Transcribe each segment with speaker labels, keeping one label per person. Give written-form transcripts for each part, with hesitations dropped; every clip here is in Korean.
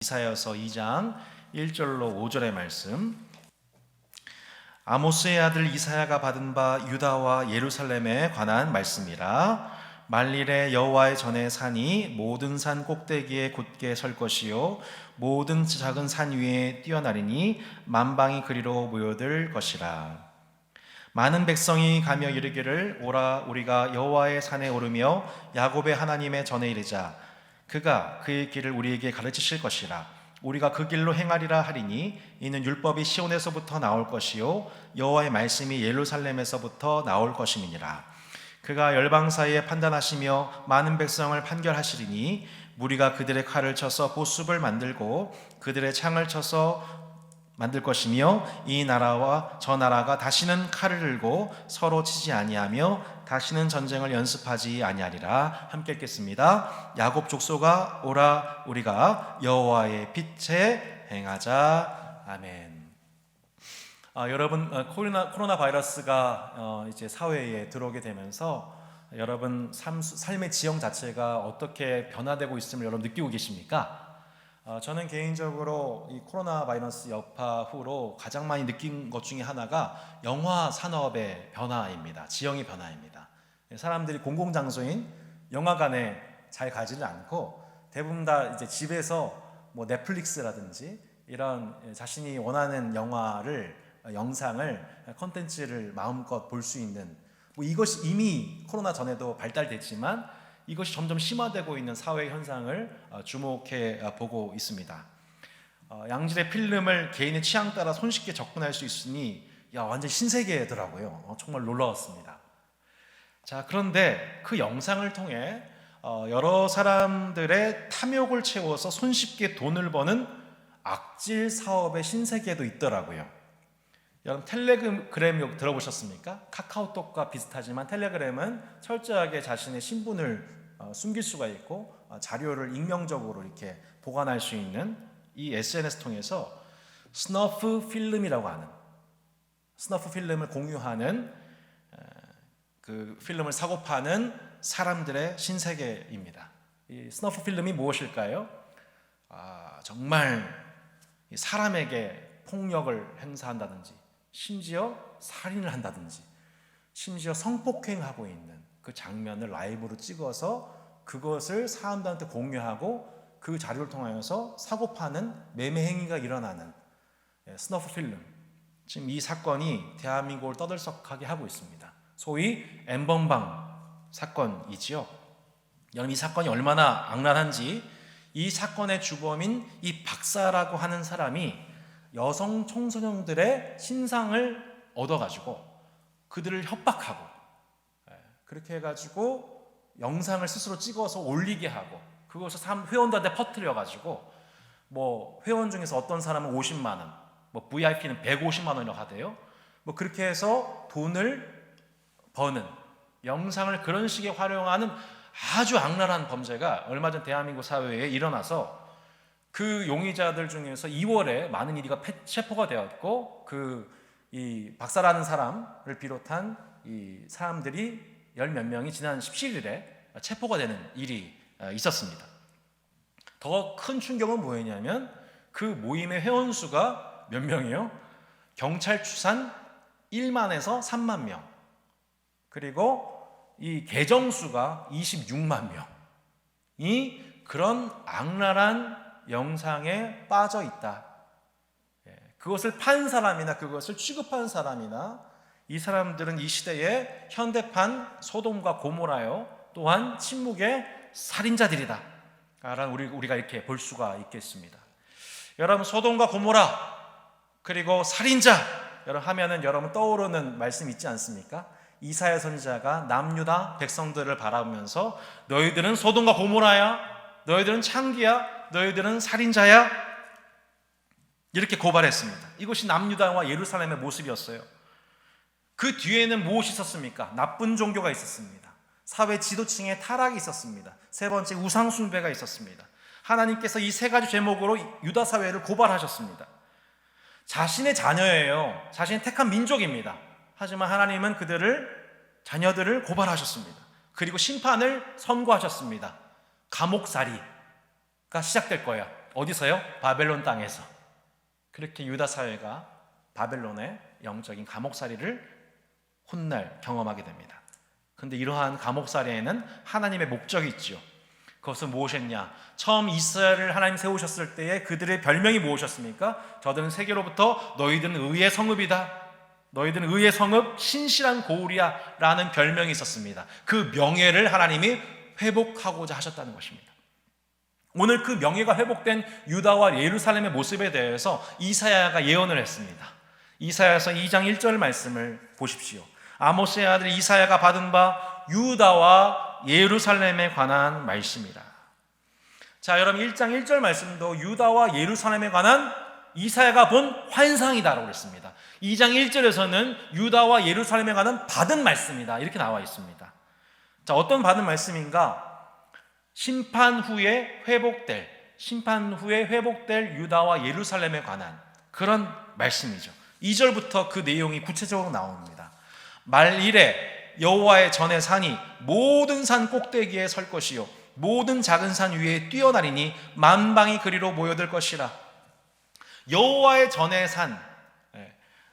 Speaker 1: 이사야서 2장 1절로 5절의 말씀. 아모스의 아들 이사야가 받은 바 유다와 예루살렘에 관한 말씀이라. 만일에 여호와의 전에 산이 모든 산 꼭대기에 굳게 설 것이요 모든 작은 산 위에 뛰어나리니 만방이 그리로 모여들 것이라. 많은 백성이 가며 이르기를 오라 우리가 여호와의 산에 오르며 야곱의 하나님의 전에 이르자. 그가 그의 길을 우리에게 가르치실 것이라. 우리가 그 길로 행하리라 하리니 이는 율법이 시온에서부터 나올 것이요 여호와의 말씀이 예루살렘에서부터 나올 것임이니라. 그가 열방 사이에 판단하시며 많은 백성을 판결하시리니 무리가 그들의 칼을 쳐서 보습을 만들고 그들의 창을 쳐서 만들 것이며 이 나라와 저 나라가 다시는 칼을 들고 서로 치지 아니하며 다시는 전쟁을 연습하지 아니하리라. 함께 읽겠습니다. 야곱 족속아 오라 우리가 여호와의 빛에 행하자. 아멘. 여러분, 코로나 바이러스가 이제 사회에 들어오게 되면서 여러분 삶의 지형 자체가 어떻게 변화되고 있음을 여러분 느끼고 계십니까? 저는 개인적으로 이 코로나 바이러스 여파 후로 가장 많이 느낀 것 중에 하나가 영화 산업의 변화입니다. 지형의 변화입니다. 사람들이 공공장소인 영화관에 잘 가지를 않고 대부분 다 이제 집에서 뭐 넷플릭스라든지 이런 자신이 원하는 영상을 콘텐츠를 마음껏 볼 수 있는 이것이 이미 코로나 전에도 발달됐지만 이것이 점점 심화되고 있는 사회 현상을 주목해 보고 있습니다. 양질의 필름을 개인의 취향 따라 손쉽게 접근할 수 있으니 완전 신세계더라고요. 정말 놀라웠습니다. 자, 그런데 그 영상을 통해 여러 사람들의 탐욕을 채워서 손쉽게 돈을 버는 악질 사업의 신세계도 있더라고요. 여러분 텔레그램 들어보셨습니까? 카카오톡과 비슷하지만 텔레그램은 철저하게 자신의 신분을 숨길 수가 있고 자료를 익명적으로 이렇게 보관할 수 있는 이 SNS 통해서 스너프 필름이라고 하는 스너프 필름을 공유하는 그 필름을 사고 파는 사람들의 신세계입니다. 이 스너프 필름이 무엇일까요? 정말 사람에게 폭력을 행사한다든지 심지어 살인을 한다든지 심지어 성폭행하고 있는 그 장면을 라이브로 찍어서 그것을 사람들한테 공유하고 그 자료를 통하여서 사고 파는 매매 행위가 일어나는 스너프 필름. 지금 이 사건이 대한민국을 떠들썩하게 하고 있습니다. 소위 엠번방 사건이지요. 여러분 이 사건이 얼마나 악랄한지 이 사건의 주범인 이 박사라고 하는 사람이 여성 청소년들의 신상을 얻어가지고 그들을 협박하고 그렇게 해가지고 영상을 스스로 찍어서 올리게 하고 그것을 회원들한테 퍼뜨려가지고 뭐 회원 중에서 어떤 사람은 50만 원, 뭐 VIP는 150만 원이라고 하대요. 뭐 그렇게 해서 돈을 버는 영상을 그런 식의 활용하는 아주 악랄한 범죄가 얼마 전 대한민국 사회에 일어나서 그 용의자들 중에서 2월에 많은 일이가 체포가 되었고 이 박사라는 사람을 비롯한 이 사람들이 열 몇 명이 지난 17일에 체포가 되는 일이 있었습니다. 더 큰 충격은 뭐였냐면 그 모임의 회원수가 몇 명이에요? 경찰 추산 1만에서 3만 명, 그리고 이 계정수가 26만 명이 그런 악랄한 영상에 빠져 있다. 그것을 판 사람이나 그것을 취급한 사람이나 이 사람들은 이 시대의 현대판 소돔과 고모라요 또한 침묵의 살인자들이다 라는 우리가 이렇게 볼 수가 있겠습니다. 여러분 소돔과 고모라 그리고 살인자 하면은 여러분 떠오르는 말씀 있지 않습니까? 이사야 선지자가 남유다 백성들을 바라보면서 너희들은 소돔과 고모라야, 너희들은 창기야, 너희들은 살인자야 이렇게 고발했습니다. 이것이 남유다와 예루살렘의 모습이었어요. 그 뒤에는 무엇이 있었습니까? 나쁜 종교가 있었습니다. 사회 지도층의 타락이 있었습니다. 세 번째 우상 숭배가 있었습니다. 하나님께서 이 세 가지 제목으로 유다 사회를 고발하셨습니다. 자신의 자녀예요. 자신의 택한 민족입니다. 하지만 하나님은 자녀들을 고발하셨습니다. 그리고 심판을 선고하셨습니다. 감옥살이가 시작될 거야. 어디서요? 바벨론 땅에서. 그렇게 유다 사회가 바벨론의 영적인 감옥살이를 훗날 경험하게 됩니다. 그런데 이러한 감옥살이에는 하나님의 목적이 있죠. 그것은 무엇이었냐? 처음 이스라엘을 하나님 세우셨을 때에 그들의 별명이 무엇이었습니까? 저들은 세계로부터 너희들은 의의 성읍이다, 너희들은 의의 성읍 신실한 고울이야 라는 별명이 있었습니다. 그 명예를 하나님이 회복하고자 하셨다는 것입니다. 오늘 그 명예가 회복된 유다와 예루살렘의 모습에 대해서 이사야가 예언을 했습니다. 이사야서 2장 1절 말씀을 보십시오. 아모스의 아들 이사야가 받은 바 유다와 예루살렘에 관한 말씀이라. 자, 여러분 1장 1절 말씀도 유다와 예루살렘에 관한 이사야가 본 환상이다라고 했습니다. 2장 1절에서는 유다와 예루살렘에 관한 받은 말씀이다 이렇게 나와 있습니다. 자, 어떤 받은 말씀인가? 심판 후에 회복될 유다와 예루살렘에 관한 그런 말씀이죠. 2절부터 그 내용이 구체적으로 나옵니다. 말일에 여호와의 전에 산이 모든 산 꼭대기에 설 것이요 모든 작은 산 위에 뛰어나리니 만방이 그리로 모여들 것이라. 여호와의 전에 산,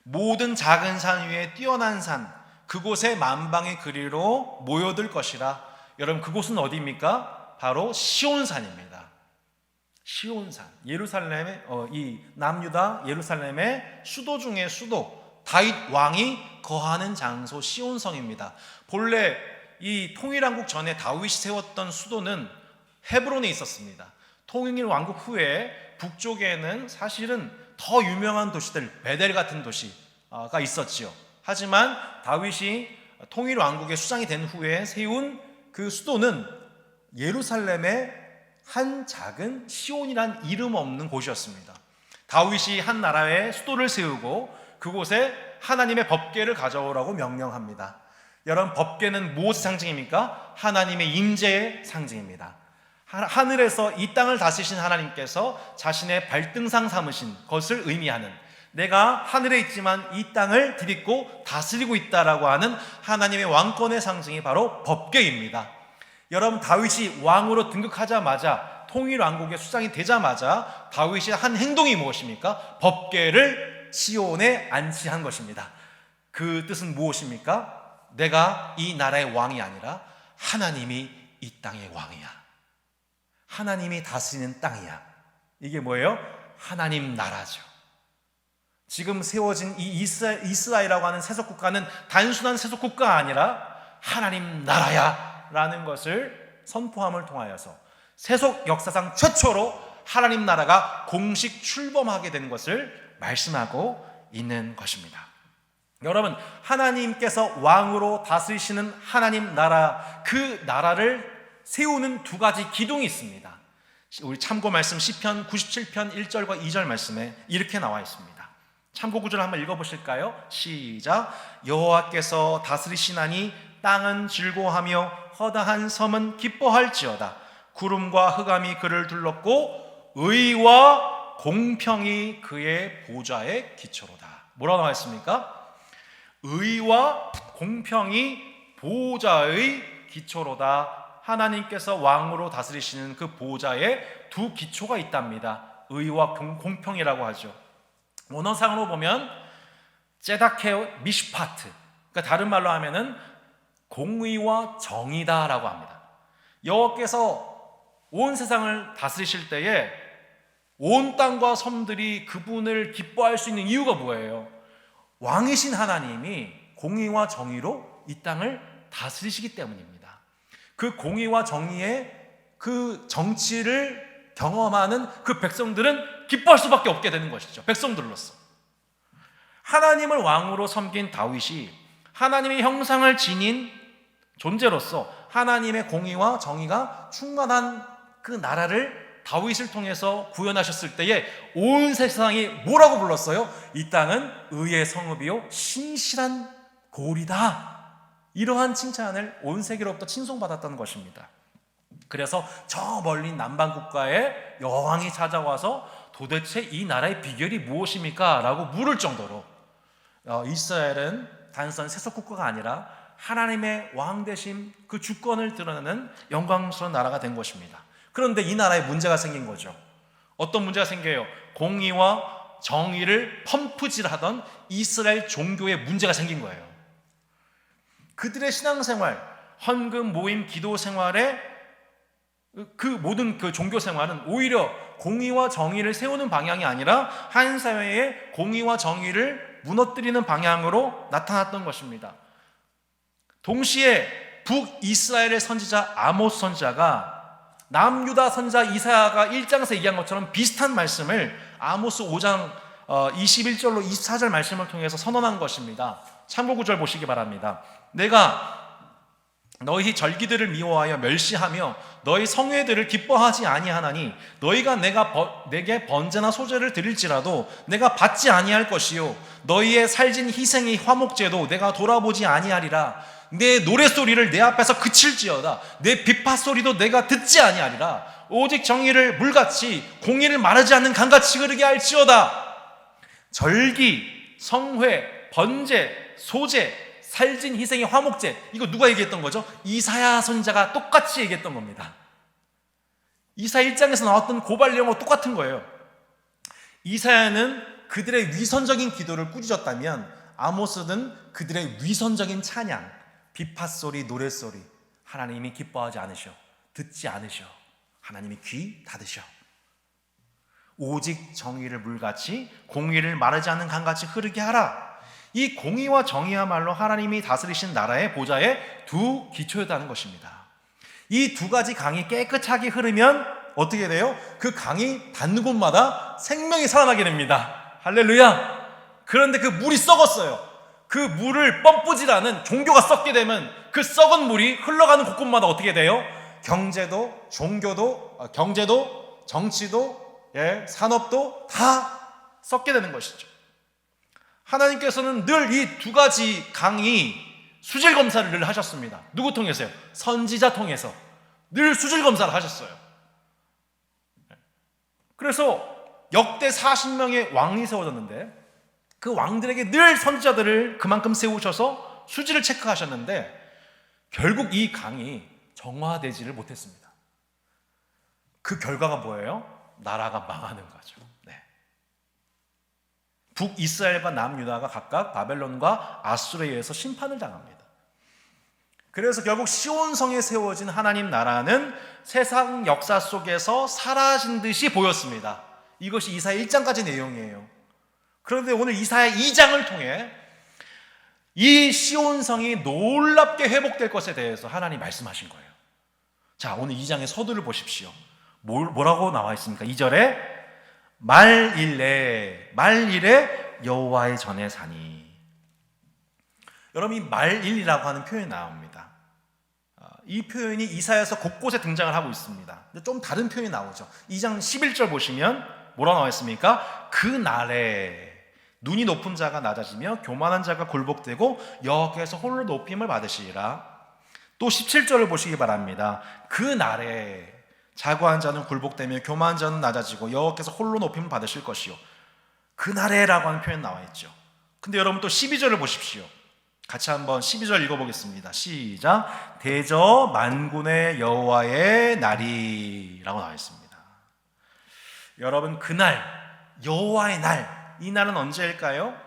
Speaker 1: 모든 작은 산 위에 뛰어난 산, 그곳에 만방의 그리로 모여들 것이라. 여러분 그곳은 어디입니까? 바로 시온산입니다. 시온산, 예루살렘의 이 남유다 예루살렘의 수도 중의 수도, 다윗 왕이 거하는 장소 시온성입니다. 본래 이 통일왕국 전에 다윗이 세웠던 수도는 헤브론에 있었습니다. 통일 왕국 후에 북쪽에는 사실은 더 유명한 도시들, 베델 같은 도시가 있었지요. 하지만 다윗이 통일 왕국의 수장이 된 후에 세운 그 수도는 예루살렘의 한 작은 시온이란 이름 없는 곳이었습니다. 다윗이 한 나라의 수도를 세우고 그곳에 하나님의 법궤를 가져오라고 명령합니다. 여러분 법궤는 무엇의 상징입니까? 하나님의 임재의 상징입니다. 하늘에서 이 땅을 다스리신 하나님께서 자신의 발등상 삼으신 것을 의미하는, 내가 하늘에 있지만 이 땅을 디딛고 다스리고 있다라고 하는 하나님의 왕권의 상징이 바로 법궤입니다. 여러분 다윗이 왕으로 등극하자마자, 통일왕국의 수장이 되자마자 다윗이 한 행동이 무엇입니까? 법궤를 시온에 안치한 것입니다. 그 뜻은 무엇입니까? 내가 이 나라의 왕이 아니라 하나님이 이 땅의 왕이야. 하나님이 다스리는 땅이야. 이게 뭐예요? 하나님 나라죠. 지금 세워진 이 이스라엘이라고 하는 세속국가는 단순한 세속국가가 아니라 하나님 나라야 라는 것을 선포함을 통하여서 세속 역사상 최초로 하나님 나라가 공식 출범하게 된 것을 말씀하고 있는 것입니다. 여러분 하나님께서 왕으로 다스리시는 하나님 나라, 그 나라를 세우는 두 가지 기둥이 있습니다. 우리 참고 말씀 시편 97편 1절과 2절 말씀에 이렇게 나와 있습니다. 참고 구절 한번 읽어보실까요? 시작. 여호와께서 다스리시나니 땅은 즐거워하며 허다한 섬은 기뻐할지어다. 구름과 흑암이 그를 둘렀고 의와 공평이 그의 보좌의 기초로다. 뭐라고 나와 있습니까? 의와 공평이 보좌의 기초로다. 하나님께서 왕으로 다스리시는 그 보좌에 두 기초가 있답니다. 의와 공평이라고 하죠. 원어상으로 보면 제다케 미슈파트, 그러니까 다른 말로 하면은 공의와 정의다라고 합니다. 여호와께서 온 세상을 다스리실 때에 온 땅과 섬들이 그분을 기뻐할 수 있는 이유가 뭐예요? 왕이신 하나님이 공의와 정의로 이 땅을 다스리시기 때문입니다. 그 공의와 정의의 그 정치를 경험하는 그 백성들은 기뻐할 수밖에 없게 되는 것이죠. 백성들로서 하나님을 왕으로 섬긴 다윗이 하나님의 형상을 지닌 존재로서 하나님의 공의와 정의가 충만한 그 나라를 다윗을 통해서 구현하셨을 때에 온 세상이 뭐라고 불렀어요? 이 땅은 의의 성읍이요 신실한 고을이다. 이러한 칭찬을 온 세계로부터 칭송받았던 것입니다. 그래서 저 멀리 남방 국가에 여왕이 찾아와서 도대체 이 나라의 비결이 무엇입니까? 라고 물을 정도로 이스라엘은 단순한 세속 국가가 아니라 하나님의 왕 되심, 그 주권을 드러내는 영광스러운 나라가 된 것입니다. 그런데 이 나라에 문제가 생긴 거죠. 어떤 문제가 생겨요? 공의와 정의를 펌프질하던 이스라엘 종교에 문제가 생긴 거예요. 그들의 신앙생활, 헌금, 모임, 기도 생활에 그 모든 그 종교 생활은 오히려 공의와 정의를 세우는 방향이 아니라 한 사회의 공의와 정의를 무너뜨리는 방향으로 나타났던 것입니다. 동시에 북이스라엘의 선지자 아모스 선지자가 남유다 선지자 이사야가 1장에서 얘기한 것처럼 비슷한 말씀을 아모스 5장 21절로 24절 말씀을 통해서 선언한 것입니다. 참고 구절 보시기 바랍니다. 내가 너희 절기들을 미워하여 멸시하며 너희 성회들을 기뻐하지 아니하나니 너희가 내게 번제나 소제를 드릴지라도 내가 받지 아니할 것이요 너희의 살진 희생의 화목제도 내가 돌아보지 아니하리라. 내 노랫소리를 내 앞에서 그칠지어다. 내 비파소리도 내가 듣지 아니하리라. 오직 정의를 물같이 공의를 마르지 않는 강같이 흐르게 할지어다. 절기, 성회, 번제, 소제, 살진 희생의 화목제, 이거 누가 얘기했던 거죠? 이사야 선지자가 똑같이 얘기했던 겁니다. 이사야 1장에서 나왔던 고발 내용과 똑같은 거예요. 이사야는 그들의 위선적인 기도를 꾸짖었다면 아모스는 그들의 위선적인 찬양, 비파소리, 노랫소리, 하나님이 기뻐하지 않으셔, 듣지 않으셔, 하나님이 귀 닫으셔. 오직 정의를 물같이 공의를 마르지 않는 강같이 흐르게 하라. 이 공의와 정의야말로 하나님이 다스리신 나라의 보좌의 두 기초였다는 것입니다. 이 두 가지 강이 깨끗하게 흐르면 어떻게 돼요? 그 강이 닿는 곳마다 생명이 살아나게 됩니다. 할렐루야! 그런데 그 물이 썩었어요. 그 물을 펌프질하는 종교가 썩게 되면 그 썩은 물이 흘러가는 곳곳마다 어떻게 돼요? 경제도, 종교도, 경제도, 정치도, 산업도 다 썩게 되는 것이죠. 하나님께서는 늘 이 두 가지 강이 수질 검사를 늘 하셨습니다. 누구 통해서요? 선지자 통해서 늘 수질 검사를 하셨어요. 그래서 역대 40명의 왕이 세워졌는데 그 왕들에게 늘 선지자들을 그만큼 세우셔서 수질을 체크하셨는데 결국 이 강이 정화되지를 못했습니다. 그 결과가 뭐예요? 나라가 망하는 거죠. 북이스라엘과 남유다가 각각 바벨론과 아수르에 의해서 심판을 당합니다. 그래서 결국 시온성에 세워진 하나님 나라는 세상 역사 속에서 사라진 듯이 보였습니다. 이것이 이사야 1장까지 내용이에요. 그런데 오늘 이사야 2장을 통해 이 시온성이 놀랍게 회복될 것에 대해서 하나님 말씀하신 거예요. 자, 오늘 2장의 서두를 보십시오. 뭐라고 나와 있습니까? 2절에 말일에 여호와의 전에 사니. 여러분, 이 말일이라고 하는 표현이 나옵니다. 이 표현이 이사야에서 곳곳에 등장을 하고 있습니다. 근데 좀 다른 표현이 나오죠. 2장 11절 보시면 뭐라 나와 있습니까? 그 날에 눈이 높은 자가 낮아지며 교만한 자가 굴복되고 여호와께서 홀로 높임을 받으시리라. 또 17절을 보시기 바랍니다. 그 날에 자고한 자는 굴복되며 교만한 자는 낮아지고 여호와께서 홀로 높임을 받으실 것이요. 그날에라고 하는 표현 나와 있죠. 근데 여러분 또 12절을 보십시오. 같이 한번 12절 읽어보겠습니다. 시작. 대저 만군의 여호와의 날이라고 나와 있습니다. 여러분, 그날, 여호와의 날, 이 날은 언제일까요?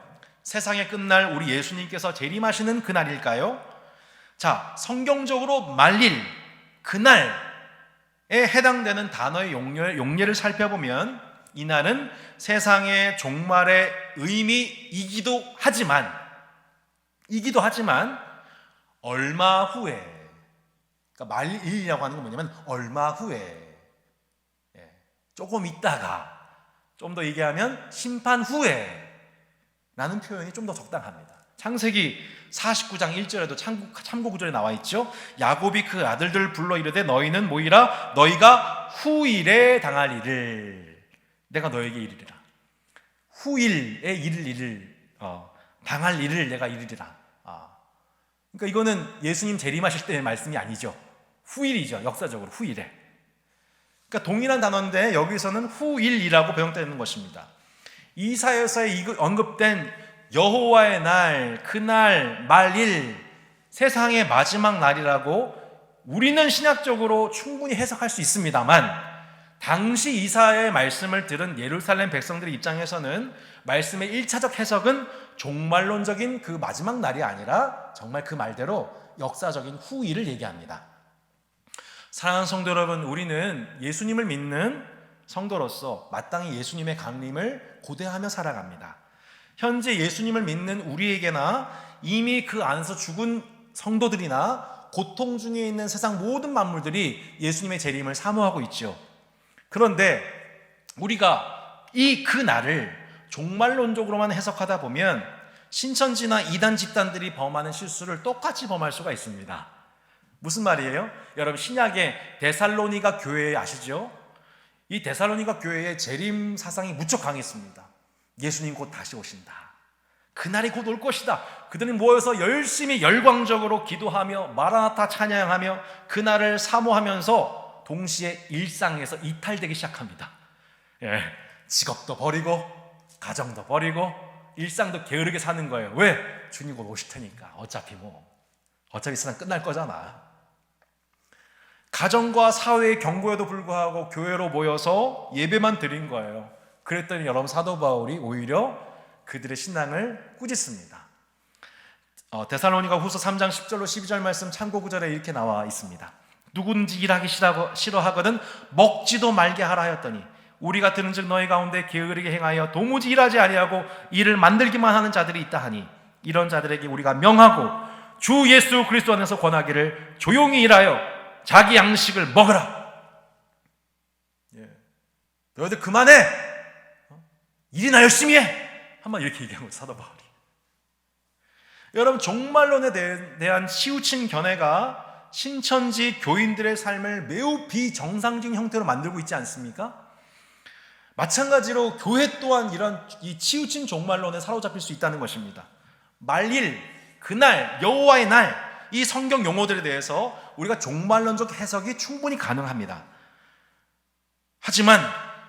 Speaker 1: 세상의 끝날 우리 예수님께서 재림하시는 그날일까요? 자, 성경적으로 말일, 그날에 해당되는 단어의 용례를 살펴보면 이 날은 세상의 종말의 의미이기도 하지만 얼마 후에, 그러니까 말일이라고 하는 건 뭐냐면 얼마 후에, 조금 있다가, 좀 더 얘기하면 심판 후에 라는 표현이 좀 더 적당합니다. 창세기 49장 1절에도 참고 구절에 나와 있죠. 야곱이 그 아들들을 불러 이르되 너희는 모이라. 너희가 후일에 당할 일을 내가 너에게 이르리라. 후일에 이를 일을 당할 일을 내가 이르리라. 그러니까 이거는 예수님 재림하실 때의 말씀이 아니죠. 후일이죠. 역사적으로 후일에. 그러니까 동일한 단어인데 여기서는 후일이라고 번역되는 것입니다. 이사야서에 언급된 여호와의 날, 그날, 말일, 세상의 마지막 날이라고 우리는 신학적으로 충분히 해석할 수 있습니다만 당시 이사야의 말씀을 들은 예루살렘 백성들의 입장에서는 말씀의 1차적 해석은 종말론적인 그 마지막 날이 아니라 정말 그 말대로 역사적인 후일을 얘기합니다. 사랑하는 성도 여러분, 우리는 예수님을 믿는 성도로서 마땅히 예수님의 강림을 고대하며 살아갑니다. 현재 예수님을 믿는 우리에게나 이미 그 안에서 죽은 성도들이나 고통 중에 있는 세상 모든 만물들이 예수님의 재림을 사모하고 있죠. 그런데 우리가 그 날을 종말론적으로만 해석하다 보면 신천지나 이단 집단들이 범하는 실수를 똑같이 범할 수가 있습니다. 무슨 말이에요? 여러분, 신약의 데살로니가 교회 아시죠? 이 데살로니가 교회의 재림 사상이 무척 강했습니다. 예수님 곧 다시 오신다. 그날이 곧 올 것이다. 그들은 모여서 열심히 열광적으로 기도하며 마라나타 찬양하며 그날을 사모하면서 동시에 일상에서 이탈되기 시작합니다. 직업도 버리고 가정도 버리고 일상도 게으르게 사는 거예요. 왜? 주님 곧 오실 테니까. 어차피 세상 끝날 거잖아. 가정과 사회의 경고에도 불구하고 교회로 모여서 예배만 드린 거예요. 그랬더니 여러분, 사도 바울이 오히려 그들의 신앙을 꾸짖습니다. 데살로니가 후서 3장 10절로 12절 말씀 참고 구절에 이렇게 나와 있습니다. 누구든지 일하기 싫어하거든 먹지도 말게 하라 하였더니 우리가 들은즉 너희 가운데 게으르게 행하여 도무지 일하지 아니하고 일을 만들기만 하는 자들이 있다 하니 이런 자들에게 우리가 명하고 주 예수 그리스도 안에서 권하기를 조용히 일하여 자기 양식을 먹으라. 너희들 그만해. 일이나 열심히 해. 한번 이렇게 얘기한 거죠, 사도 바울이. 여러분, 종말론에 대한 치우친 견해가 신천지 교인들의 삶을 매우 비정상적인 형태로 만들고 있지 않습니까? 마찬가지로 교회 또한 이런 이 치우친 종말론에 사로잡힐 수 있다는 것입니다. 말일, 그날, 여호와의 날, 이 성경 용어들에 대해서 우리가 종말론적 해석이 충분히 가능합니다. 하지만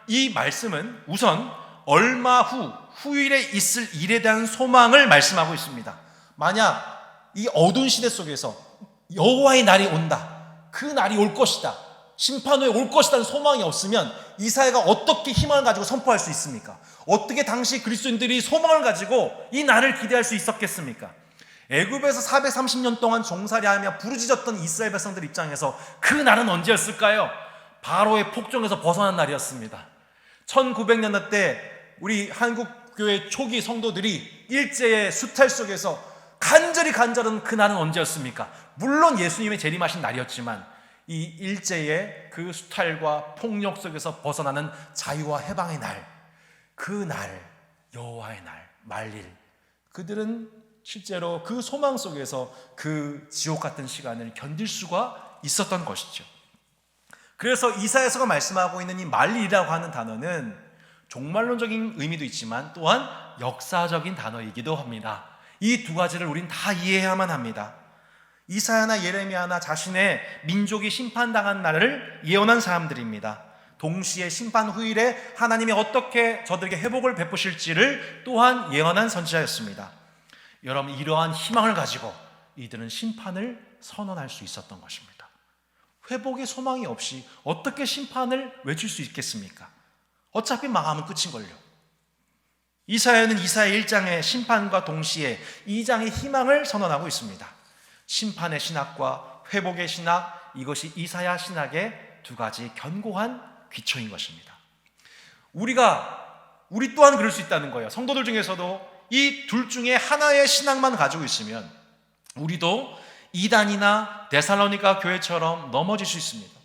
Speaker 1: 이 말씀은 우선 얼마 후 후일에 있을 일에 대한 소망을 말씀하고 있습니다. 만약 이 어두운 시대 속에서 여호와의 날이 온다, 그 날이 올 것이다, 심판 후에 올 것이라는 소망이 없으면 이사야가 어떻게 희망을 가지고 선포할 수 있습니까? 어떻게 당시 그리스도인들이 소망을 가지고 이 날을 기대할 수 있었겠습니까? 애굽에서 430년 동안 종살이하며 부르짖었던 이스라엘 백성들 입장에서 그 날은 언제였을까요? 바로의 폭정에서 벗어난 날이었습니다. 1900년대 때 우리 한국교회 초기 성도들이 일제의 수탈 속에서 간절한 그 날은 언제였습니까? 물론 예수님의 재림하신 날이었지만 이 일제의 그 수탈과 폭력 속에서 벗어나는 자유와 해방의 날, 그 날, 여호와의 날, 말일, 그들은 실제로 그 소망 속에서 그 지옥 같은 시간을 견딜 수가 있었던 것이죠. 그래서 이사야서가 말씀하고 있는 이 말일이라고 하는 단어는 종말론적인 의미도 있지만 또한 역사적인 단어이기도 합니다. 이 두 가지를 우린 다 이해해야만 합니다. 이사야나 예레미야나 자신의 민족이 심판당한 날을 예언한 사람들입니다. 동시에 심판 후일에 하나님이 어떻게 저들에게 회복을 베푸실지를 또한 예언한 선지자였습니다. 여러분, 이러한 희망을 가지고 이들은 심판을 선언할 수 있었던 것입니다. 회복의 소망이 없이 어떻게 심판을 외칠 수 있겠습니까? 어차피 망하면 끝인걸요. 이사야는 이사야 1장의 심판과 동시에 2장의 희망을 선언하고 있습니다. 심판의 신학과 회복의 신학, 이것이 이사야 신학의 두 가지 견고한 기초인 것입니다. 우리 또한 그럴 수 있다는 거예요. 성도들 중에서도 이 둘 중에 하나의 신학만 가지고 있으면 우리도 이단이나 데살로니가 교회처럼 넘어질 수 있습니다.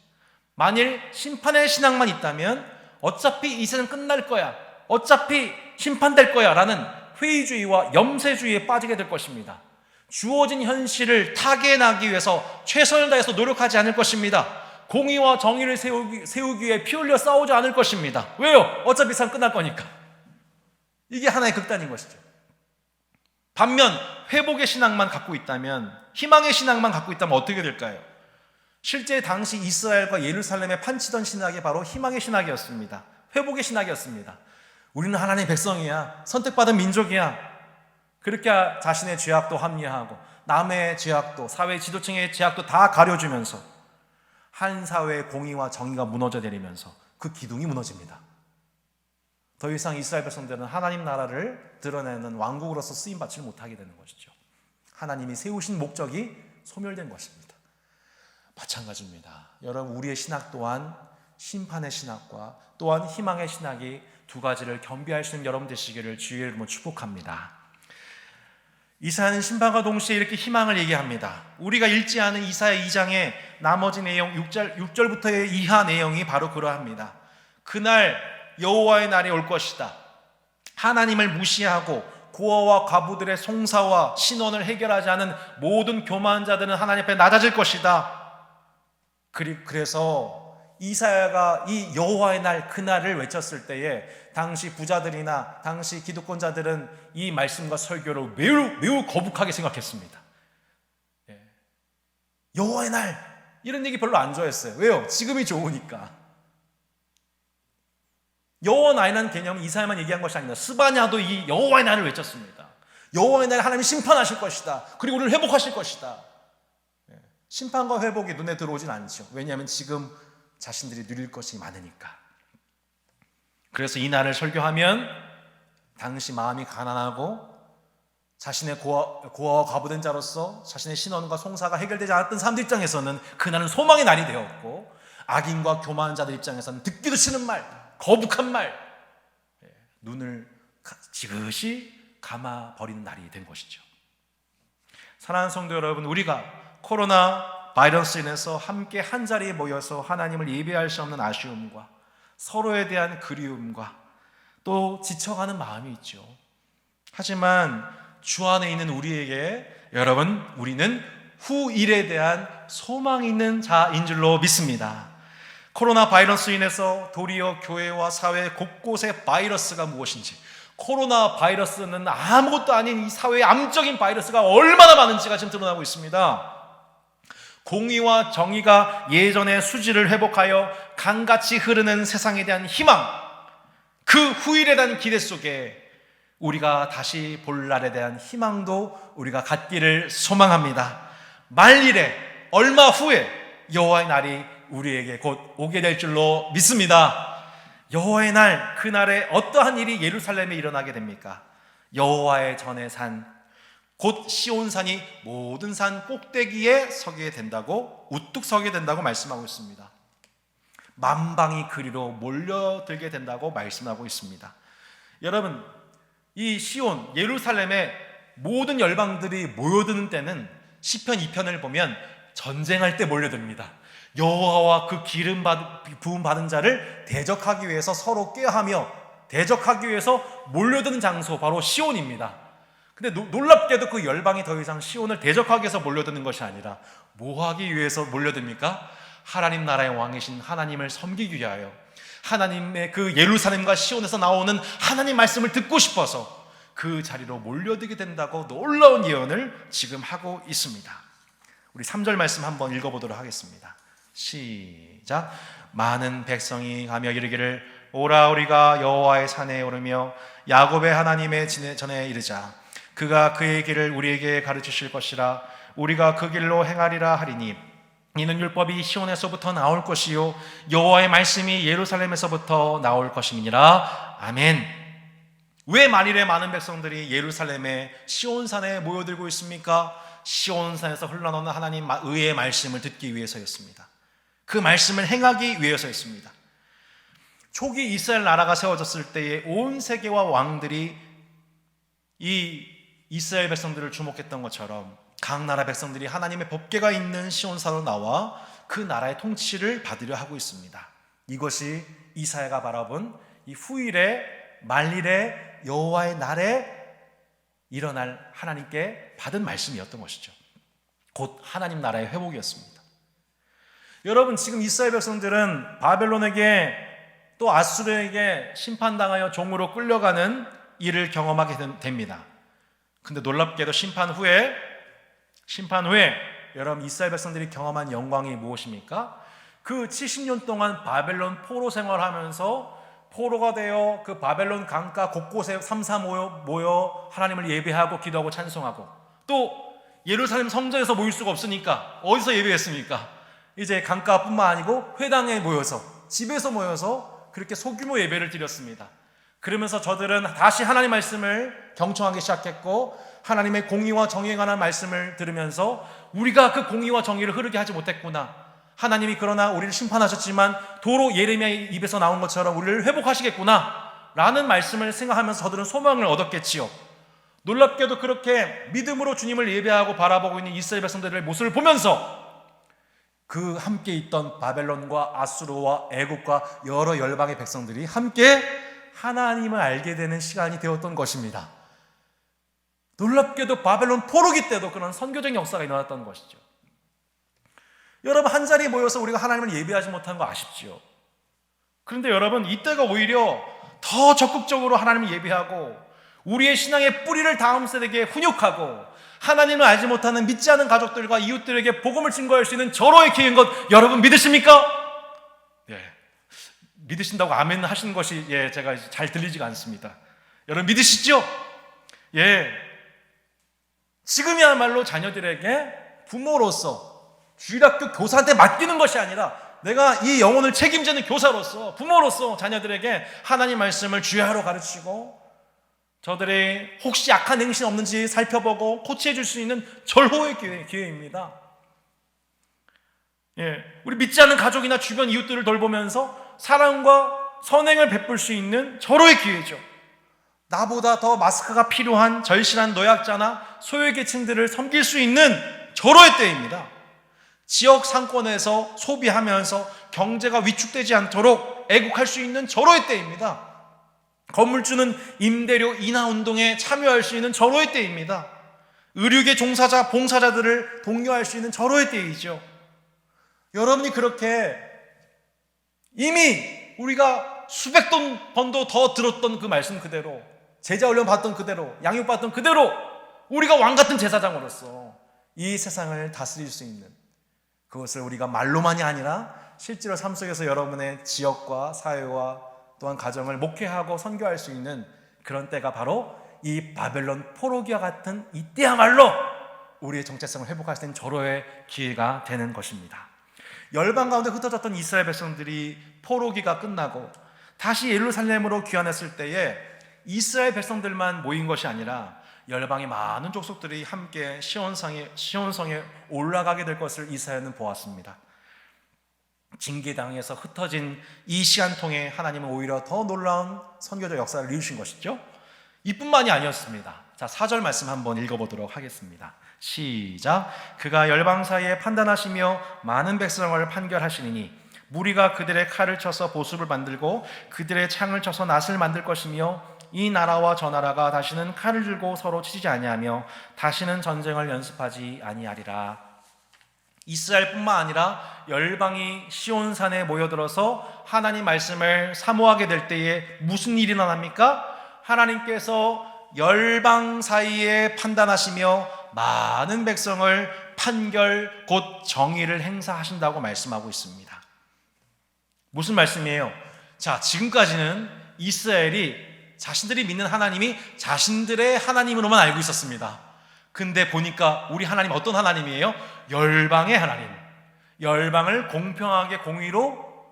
Speaker 1: 만일 심판의 신학만 있다면 어차피 이 세상 끝날 거야, 어차피 심판될 거야 라는 회의주의와 염세주의에 빠지게 될 것입니다. 주어진 현실을 타개나기 위해서 최선을 다해서 노력하지 않을 것입니다. 공의와 정의를 세우기 위해 피 흘려 싸우지 않을 것입니다. 왜요? 어차피 세상 끝날 거니까. 이게 하나의 극단인 것이죠. 반면 회복의 신앙만 갖고 있다면, 희망의 신앙만 갖고 있다면 어떻게 될까요? 실제 당시 이스라엘과 예루살렘에 판치던 신학이 바로 희망의 신학이었습니다. 회복의 신학이었습니다. 우리는 하나님의 백성이야, 선택받은 민족이야, 그렇게 자신의 죄악도 합리화하고 남의 죄악도, 사회 지도층의 죄악도 다 가려주면서 한 사회의 공의와 정의가 무너져 내리면서 그 기둥이 무너집니다. 더 이상 이스라엘 백성들은 하나님 나라를 드러내는 왕국으로서 쓰임받지 못하게 되는 것이죠. 하나님이 세우신 목적이 소멸된 것입니다. 마찬가지입니다. 여러분, 우리의 신학 또한 심판의 신학과 또한 희망의 신학이 두 가지를 겸비할 수 있는 여러분 되시기를 주의 이름으로 축복합니다. 이사야는 심판과 동시에 이렇게 희망을 얘기합니다. 우리가 읽지 않은 이사야 2장의 나머지 내용 6절부터의 이하 내용이 바로 그러합니다. 그날 여호와의 날이 올 것이다. 하나님을 무시하고 고아와 과부들의 송사와 신원을 해결하지 않은 모든 교만한 자들은 하나님 앞에 낮아질 것이다. 그래서 이사야가 이 여호와의 날 그날을 외쳤을 때에 당시 부자들이나 당시 기득권자들은 이 말씀과 설교를 매우 거북하게 생각했습니다. 여호와의 날 이런 얘기 별로 안 좋아했어요. 왜요? 지금이 좋으니까. 여호와 날이라는 개념은 이사야만 얘기한 것이 아닙니다. 스바냐도 이 여호와의 날을 외쳤습니다. 여호와의 날 하나님이 심판하실 것이다. 그리고 우리를 회복하실 것이다. 심판과 회복이 눈에 들어오진 않죠. 왜냐하면 지금 자신들이 누릴 것이 많으니까. 그래서 이 날을 설교하면 당시 마음이 가난하고 자신의 고아와 과부된 자로서 자신의 신원과 송사가 해결되지 않았던 사람들 입장에서는 그날은 소망의 날이 되었고, 악인과 교만한 자들 입장에서는 듣기도 싫은 말, 거북한 말, 눈을 지그시 감아버리는 날이 된 것이죠. 사랑하는 성도 여러분, 우리가 코로나 바이러스로 인해서 함께 한자리에 모여서 하나님을 예배할 수 없는 아쉬움과 서로에 대한 그리움과 또 지쳐가는 마음이 있죠. 하지만 주 안에 있는 우리에게 여러분, 우리는 후일에 대한 소망이 있는 자인 줄로 믿습니다. 코로나 바이러스로 인해서 도리어 교회와 사회 곳곳에 바이러스가 무엇인지, 코로나 바이러스는 아무것도 아닌 이 사회의 암적인 바이러스가 얼마나 많은지가 지금 드러나고 있습니다. 공의와 정의가 예전의 수지를 회복하여 강같이 흐르는 세상에 대한 희망, 그 후일에 대한 기대 속에 우리가 다시 볼 날에 대한 희망도 우리가 갖기를 소망합니다. 만일에 얼마 후에 여호와의 날이 우리에게 곧 오게 될 줄로 믿습니다. 여호와의 날, 그날에 어떠한 일이 예루살렘에 일어나게 됩니까? 여호와의 전의 산, 곧 시온산이 모든 산 꼭대기에 서게 된다고, 우뚝 서게 된다고 말씀하고 있습니다. 만방이 그리로 몰려들게 된다고 말씀하고 있습니다. 여러분, 이 시온, 예루살렘에 모든 열방들이 모여드는 때는 시편 2편을 보면 전쟁할 때 몰려듭니다. 여호와와 그 기름 부음 받은 자를 대적하기 위해서 서로 꾀하며 대적하기 위해서 몰려드는 장소, 바로 시온입니다. 근데 놀랍게도 그 열방이 더 이상 시온을 대적하기 위해서 몰려드는 것이 아니라 뭐 하기 위해서 몰려듭니까? 하나님 나라의 왕이신 하나님을 섬기기 위하여, 하나님의 그 예루살렘과 시온에서 나오는 하나님 말씀을 듣고 싶어서 그 자리로 몰려들게 된다고 놀라운 예언을 지금 하고 있습니다. 우리 3절 말씀 한번 읽어보도록 하겠습니다. 시작. 많은 백성이 가며 이르기를, 오라 우리가 여호와의 산에 오르며 야곱의 하나님의 전에 이르자. 그가 그의 길을 우리에게 가르치실 것이라. 우리가 그 길로 행하리라 하리니 이는 율법이 시온에서부터 나올 것이요 여호와의 말씀이 예루살렘에서부터 나올 것임이니라. 아멘. 왜 만일에 많은 백성들이 예루살렘의 시온산에 모여들고 있습니까? 시온산에서 흘러나오는 하나님 의의 말씀을 듣기 위해서였습니다. 그 말씀을 행하기 위해서였습니다. 초기 이스라엘 나라가 세워졌을 때에 온 세계와 왕들이 이 이스라엘 백성들을 주목했던 것처럼 각 나라 백성들이 하나님의 법궤가 있는 시온산으로 나와 그 나라의 통치를 받으려 하고 있습니다. 이것이 이사야가 바라본 이 후일에 만일에 여호와의 날에 일어날 하나님께 받은 말씀이었던 것이죠. 곧 하나님 나라의 회복이었습니다. 여러분, 지금 이스라엘 백성들은 바벨론에게 또 아수르에게 심판당하여 종으로 끌려가는 일을 경험하게 됩니다. 근데 놀랍게도 심판 후에 여러분, 이스라엘 백성들이 경험한 영광이 무엇입니까? 그 70년 동안 바벨론 포로 생활하면서 포로가 되어 그 바벨론 강가 곳곳에 삼사 모여 하나님을 예배하고 기도하고 찬송하고, 또 예루살렘 성전에서 모일 수가 없으니까 어디서 예배했습니까? 이제 강가뿐만 아니고 회당에 모여서, 집에서 모여서 그렇게 소규모 예배를 드렸습니다. 그러면서 저들은 다시 하나님 말씀을 경청하기 시작했고, 하나님의 공의와 정의에 관한 말씀을 들으면서 우리가 그 공의와 정의를 흐르게 하지 못했구나, 하나님이 그러나 우리를 심판하셨지만 도로 예레미야의 입에서 나온 것처럼 우리를 회복하시겠구나 라는 말씀을 생각하면서 저들은 소망을 얻었겠지요. 놀랍게도 그렇게 믿음으로 주님을 예배하고 바라보고 있는 이스라엘 백성들의 모습을 보면서 그 함께 있던 바벨론과 아수르와 애국과 여러 열방의 백성들이 함께 하나님을 알게 되는 시간이 되었던 것입니다. 놀랍게도 바벨론 포로기 때도 그런 선교적 역사가 일어났던 것이죠. 여러분, 한자리에 모여서 우리가 하나님을 예배하지 못한 거 아쉽지요. 그런데 여러분, 이때가 오히려 더 적극적으로 하나님을 예배하고 우리의 신앙의 뿌리를 다음 세대에게 훈육하고 하나님을 알지 못하는 믿지 않은 가족들과 이웃들에게 복음을 증거할 수 있는 절호의 기회인 것 여러분 믿으십니까? 예, 믿으신다고 아멘 하시는 것이 제가 잘 들리지가 않습니다. 여러분 믿으시죠? 예, 지금이야말로 자녀들에게 부모로서 주일학교 교사한테 맡기는 것이 아니라 내가 이 영혼을 책임지는 교사로서, 부모로서 자녀들에게 하나님 말씀을 주야로 가르치고 저들이 혹시 약한 행실 없는지 살펴보고 코치해 줄 수 있는 절호의 기회입니다. 예, 우리 믿지 않는 가족이나 주변 이웃들을 돌보면서 사랑과 선행을 베풀 수 있는 절호의 기회죠. 나보다 더 마스크가 필요한 절실한 노약자나 소외계층들을 섬길 수 있는 절호의 때입니다. 지역 상권에서 소비하면서 경제가 위축되지 않도록 애국할 수 있는 절호의 때입니다. 건물주는 임대료 인하 운동에 참여할 수 있는 절호의 때입니다. 의료계 종사자, 봉사자들을 독려할 수 있는 절호의 때이죠. 여러분이 그렇게 이미 우리가 수백 번도 더 들었던 그 말씀 그대로, 제자 훈련 받던 그대로, 양육 받던 그대로 우리가 왕같은 제사장으로서 이 세상을 다스릴 수 있는, 그것을 우리가 말로만이 아니라 실제로 삶 속에서 여러분의 지역과 사회와 또한 가정을 목회하고 선교할 수 있는 그런 때가 바로 이 바벨론 포로기와 같은 이때야말로 우리의 정체성을 회복할 수 있는 절호의 기회가 되는 것입니다. 열방 가운데 흩어졌던 이스라엘 백성들이 포로기가 끝나고 다시 예루살렘으로 귀환했을 때에 이스라엘 백성들만 모인 것이 아니라 열방의 많은 족속들이 함께 시온성에 올라가게 될 것을 이사야는 보았습니다. 징계당에서 흩어진 이 시간 통해 하나님은 오히려 더 놀라운 선교적 역사를 이루신 것이죠. 이뿐만이 아니었습니다. 자, 4절 말씀 한번 읽어보도록 하겠습니다. 시작. 그가 열방 사이에 판단하시며 많은 백성을 판결하시리니 무리가 그들의 칼을 쳐서 보습을 만들고 그들의 창을 쳐서 낫을 만들 것이며 이 나라와 저 나라가 다시는 칼을 들고 서로 치지 아니하며 다시는 전쟁을 연습하지 아니하리라. 이스라엘뿐만 아니라 열방이 시온산에 모여들어서 하나님 말씀을 사모하게 될 때에 무슨 일이 일어납니까? 하나님께서 열방 사이에 판단하시며 많은 백성을 판결 곧 정의를 행사하신다고 말씀하고 있습니다. 무슨 말씀이에요? 자, 지금까지는 이스라엘이 자신들이 믿는 하나님이 자신들의 하나님으로만 알고 있었습니다. 근데 보니까 우리 하나님 어떤 하나님이에요? 열방의 하나님, 열방을 공평하게 공의로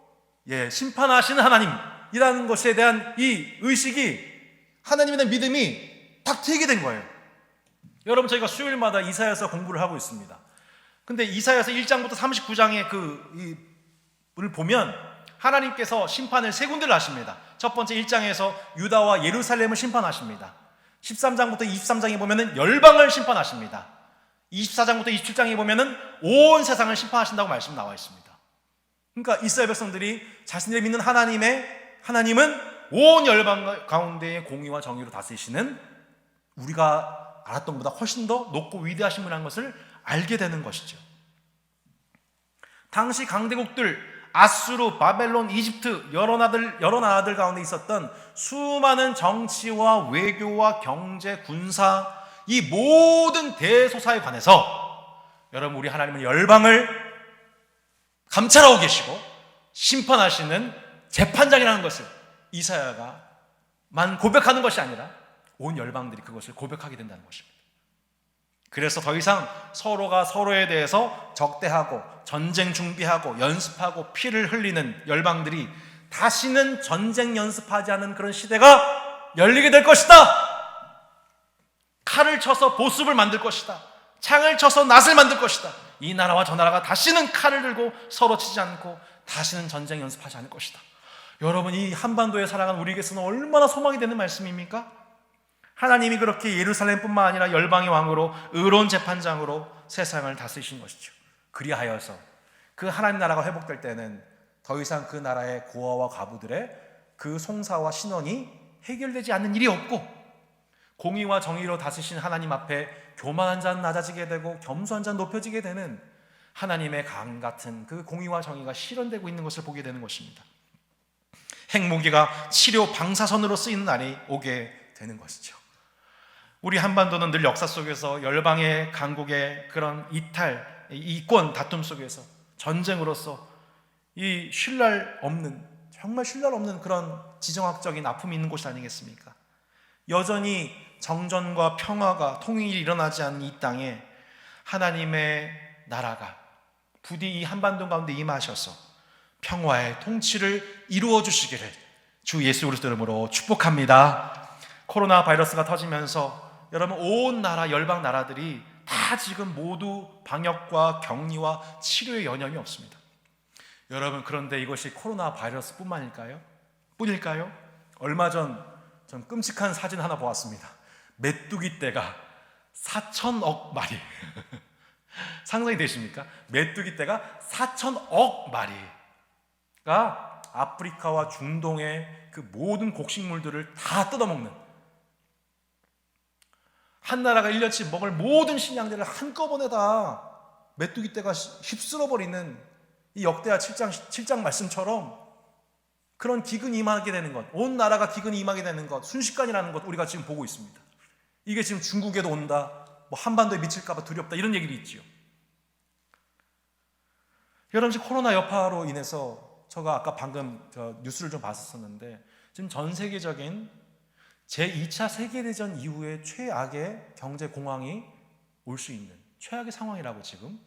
Speaker 1: 심판하시는 하나님이라는 것에 대한 이 의식이, 하나님에 대한 믿음이 딱 트이게 된 거예요. 여러분, 저희가 수요일마다 이사야서 공부를 하고 있습니다. 근데 이사야서 1장부터 39장의 을 보면 하나님께서 심판을 세 군데를 하십니다. 첫 번째 1장에서 유다와 예루살렘을 심판하십니다. 13장부터 23장에 보면은 열방을 심판하십니다. 24장부터 27장에 보면은 온 세상을 심판하신다고 말씀 나와 있습니다. 그러니까 이스라엘 백성들이 자신들이 믿는 하나님은 온 열방 가운데의 공의와 정의로 다스리시는, 우리가 알았던 것보다 훨씬 더 높고 위대하신 분이라는 것을 알게 되는 것이죠. 당시 강대국들 아수르, 바벨론, 이집트 여러 나라들 가운데 있었던 수많은 정치와 외교와 경제, 군사, 이 모든 대소사에 관해서 여러분, 우리 하나님은 열방을 감찰하고 계시고 심판하시는 재판장이라는 것을 이사야가만 고백하는 것이 아니라 온 열방들이 그것을 고백하게 된다는 것입니다. 그래서 더 이상 서로가 서로에 대해서 적대하고 전쟁 준비하고 연습하고 피를 흘리는 열방들이 다시는 전쟁 연습하지 않은 그런 시대가 열리게 될 것이다. 칼을 쳐서 보습을 만들 것이다. 창을 쳐서 낫을 만들 것이다. 이 나라와 저 나라가 다시는 칼을 들고 서로 치지 않고 다시는 전쟁 연습하지 않을 것이다. 여러분, 이 한반도에 살아가는 우리에게서는 얼마나 소망이 되는 말씀입니까? 하나님이 그렇게 예루살렘뿐만 아니라 열방의 왕으로 의로운 재판장으로 세상을 다스리신 것이죠. 그리하여서 그 하나님 나라가 회복될 때는 더 이상 그 나라의 고아와 과부들의 그 송사와 신원이 해결되지 않는 일이 없고, 공의와 정의로 다스리신 하나님 앞에 교만한 자는 낮아지게 되고 겸손한 자는 높여지게 되는 하나님의 강 같은 그 공의와 정의가 실현되고 있는 것을 보게 되는 것입니다. 핵무기가 치료 방사선으로 쓰이는 날이 오게 되는 것이죠. 우리 한반도는 늘 역사 속에서 열방의 강국의 그런 이탈, 이권 다툼 속에서 전쟁으로서 이 신랄 없는, 정말 신랄 없는 그런 지정학적인 아픔이 있는 곳이 아니겠습니까? 여전히 정전과 평화가 통일이 일어나지 않는 이 땅에 하나님의 나라가 부디 이 한반도 가운데 임하셔서 평화의 통치를 이루어 주시기를 주 예수 그리스도 이름으로 축복합니다. 코로나 바이러스가 터지면서 여러분, 온 나라, 열방 나라들이 다 지금 모두 방역과 격리와 치료의 여념이 없습니다. 여러분, 그런데 이것이 코로나 바이러스뿐만일까요? 얼마 전 끔찍한 사진 하나 보았습니다. 메뚜기 떼가 4천억 마리 상상이 되십니까? 메뚜기 떼가 4천억 마리가 아프리카와 중동의 그 모든 곡식물들을 다 뜯어먹는, 한 나라가 1년치 먹을 모든 식량들을 한꺼번에 다 메뚜기 떼가 휩쓸어버리는 이 역대하 7장 말씀처럼 그런 기근이 임하게 되는 것, 온 나라가 기근이 임하게 되는 것, 순식간이라는 것 우리가 지금 보고 있습니다. 이게 지금 중국에도 온다, 뭐 한반도에 미칠까봐 두렵다, 이런 얘기도 있지요. 여러분, 지금 코로나 여파로 인해서 제가 아까 방금 뉴스를 좀 봤었는데 지금 전 세계적인 제2차 세계대전 이후에 최악의 경제 공황이 올 수 있는 최악의 상황이라고 지금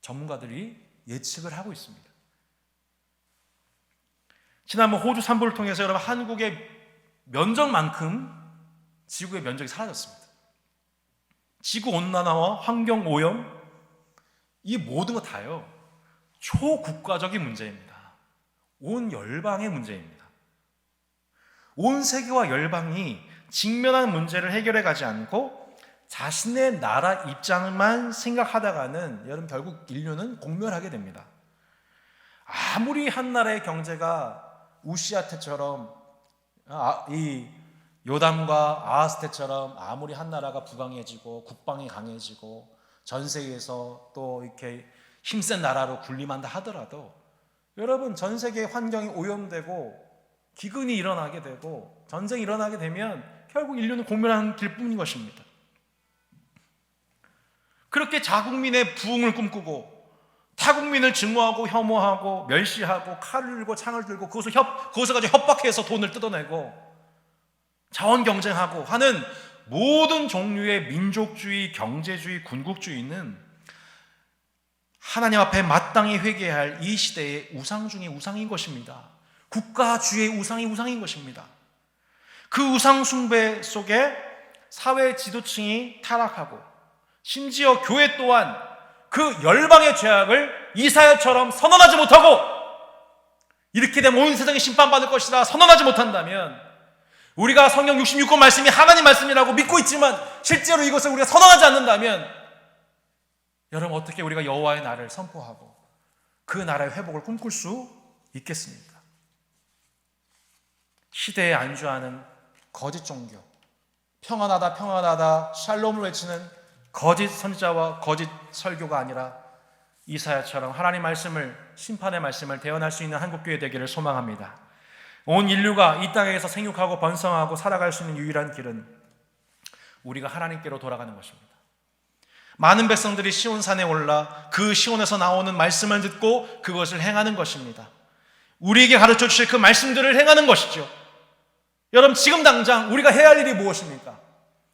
Speaker 1: 전문가들이 예측을 하고 있습니다. 지난번 호주 산불을 통해서 여러분, 한국의 면적만큼 지구의 면적이 사라졌습니다. 지구온난화와 환경오염, 이 모든 거 다요 초국가적인 문제입니다. 온 열방의 문제입니다. 온 세계와 열방이 직면한 문제를 해결해 가지 않고 자신의 나라 입장만 생각하다가는 여러분, 결국 인류는 공멸하게 됩니다. 아무리 한 나라의 경제가 우시아 때처럼 이 요담과 아하스 때처럼 아무리 한 나라가 부강해지고 국방이 강해지고 전 세계에서 또 이렇게 힘센 나라로 군림한다 하더라도 여러분, 전 세계의 환경이 오염되고 기근이 일어나게 되고 전쟁이 일어나게 되면 결국 인류는 공멸하는 길뿐인 것입니다. 그렇게 자국민의 부흥을 꿈꾸고 타국민을 증오하고 혐오하고 멸시하고 칼을 들고 창을 들고 그것을 가지고 협박해서 돈을 뜯어내고 자원 경쟁하고 하는 모든 종류의 민족주의, 경제주의, 군국주의는 하나님 앞에 마땅히 회개해야 할 이 시대의 우상 중의 우상인 것입니다. 국가주의의 우상인 것입니다. 그 우상 숭배 속에 사회 지도층이 타락하고 심지어 교회 또한 그 열방의 죄악을 이사야처럼 선언하지 못하고 이렇게 되면 온 세상이 심판받을 것이라 선언하지 못한다면, 우리가 성경 66권 말씀이 하나님 말씀이라고 믿고 있지만 실제로 이것을 우리가 선언하지 않는다면 여러분, 어떻게 우리가 여호와의 날을 선포하고 그 나라의 회복을 꿈꿀 수 있겠습니까? 시대에 안주하는 거짓 종교, 평안하다 샬롬을 외치는 거짓 선지자와 거짓 설교가 아니라 이사야처럼 하나님 말씀을, 심판의 말씀을 대언할 수 있는 한국교회 되기를 소망합니다. 온 인류가 이 땅에서 생육하고 번성하고 살아갈 수 있는 유일한 길은 우리가 하나님께로 돌아가는 것입니다. 많은 백성들이 시온산에 올라 그 시온에서 나오는 말씀을 듣고 그것을 행하는 것입니다. 우리에게 가르쳐 주실 그 말씀들을 행하는 것이죠. 여러분, 지금 당장 우리가 해야 할 일이 무엇입니까?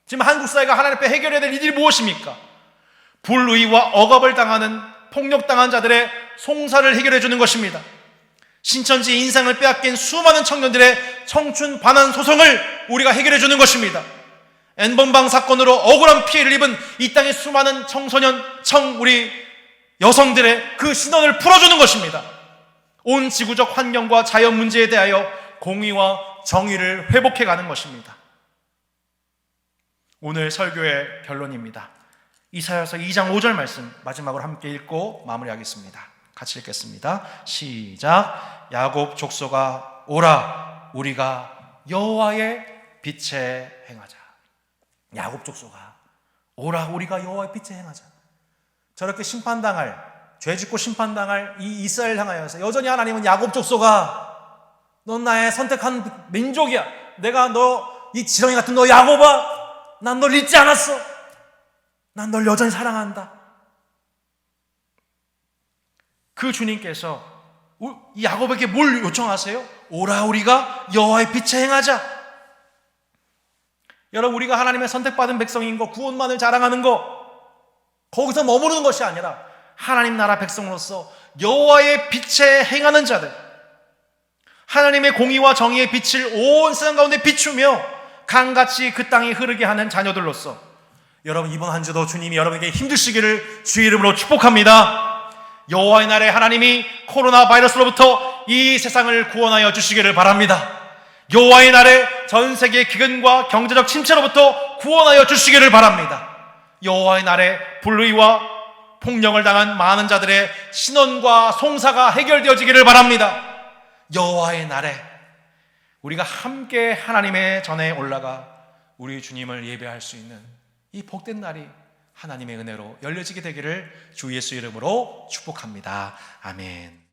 Speaker 1: 지금 한국 사회가 하나님 앞에 해결해야 될 일이 무엇입니까? 불의와 억압을 당하는, 폭력당한 자들의 송사를 해결해 주는 것입니다. 신천지 인생을 빼앗긴 수많은 청년들의 청춘 반환 소송을 우리가 해결해 주는 것입니다. N번방 사건으로 억울한 피해를 입은 이 땅의 수많은 청소년, 우리 여성들의 그 신원을 풀어주는 것입니다. 온 지구적 환경과 자연 문제에 대하여 공의와 정의를 회복해가는 것입니다. 오늘 설교의 결론입니다. 이사야서 2장 5절 말씀 마지막으로 함께 읽고 마무리하겠습니다. 같이 읽겠습니다. 시작. 야곱 족속아 오라, 우리가 여호와의 빛에 행하자. 야곱 족속아 오라, 우리가 여호와의 빛에 행하자. 저렇게 심판당할, 죄짓고 심판당할 이 이스라엘 향하여서 여전히 하나님은 야곱 족속아, 넌 나의 선택한 민족이야. 내가 너, 이 지렁이 같은 너 야곱아, 난 널 잊지 않았어. 난 널 여전히 사랑한다. 그 주님께서 이 야곱에게 뭘 요청하세요? 오라, 우리가 여호와의 빛에 행하자. 여러분, 우리가 하나님의 선택받은 백성인 거, 구원만을 자랑하는 거, 거기서 머무르는 것이 아니라 하나님 나라 백성으로서 여호와의 빛에 행하는 자들, 하나님의 공의와 정의의 빛을 온 세상 가운데 비추며 강같이 그 땅에 흐르게 하는 자녀들로서 여러분, 이번 한 주도 주님이 여러분에게 힘드시기를 주의 이름으로 축복합니다. 여호와의 날에 하나님이 코로나 바이러스로부터 이 세상을 구원하여 주시기를 바랍니다. 여호와의 날에 전 세계 기근과 경제적 침체로부터 구원하여 주시기를 바랍니다. 여호와의 날에 불의와 폭력을 당한 많은 자들의 신원과 송사가 해결되어지기를 바랍니다. 여호와의 날에 우리가 함께 하나님의 전에 올라가 우리 주님을 예배할 수 있는 이 복된 날이 하나님의 은혜로 열려지게 되기를 주 예수 이름으로 축복합니다. 아멘.